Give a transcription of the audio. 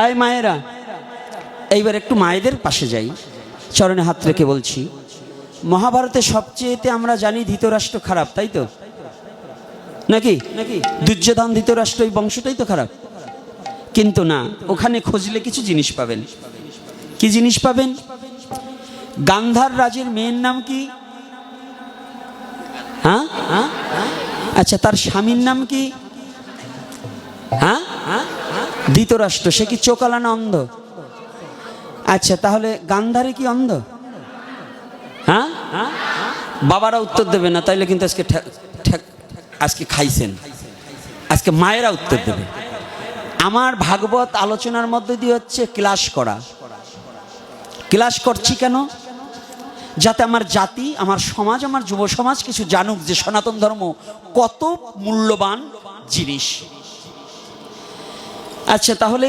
আয় মায়েরা, এইবার একটু মায়েদের পাশে যাই, চরণে হাত রেখে বলছি, মহাভারতে সবচেয়েতে আমরা জানি ধৃতরাষ্ট্র খারাপ, তাই তো নাকি? দুর্যোধন ধৃতরাষ্ট্র এই বংশটাই তো খারাপ। কিন্তু না, ওখানে খুঁজলে কিছু জিনিস পাবেন। কি জিনিস পাবেন? গান্ধার রাজের মেয়ের নাম কি? হ্যাঁ, আচ্ছা, তার স্বামীর নাম কি? হ্যাঁ, ধৃতরাষ্ট্র। সে কি চোকালা না অন্ধ? আচ্ছা, তাহলে গান্ধারে কি অন্ধ? হ্যাঁ, বাবারা উত্তর দেবে না, তাইলে কিন্তু আজকে খাইছেন। আজকে মায়েরা উত্তর দেবে। আমার ভাগবত আলোচনার মধ্যে দিয়ে হচ্ছে ক্লাস করা। ক্লাস করছি কেন? যাতে আমার জাতি, আমার সমাজ, আমার যুব সমাজ কিছু জানুক যে সনাতন ধর্ম কত মূল্যবান জিনিস। আচ্ছা, তাহলে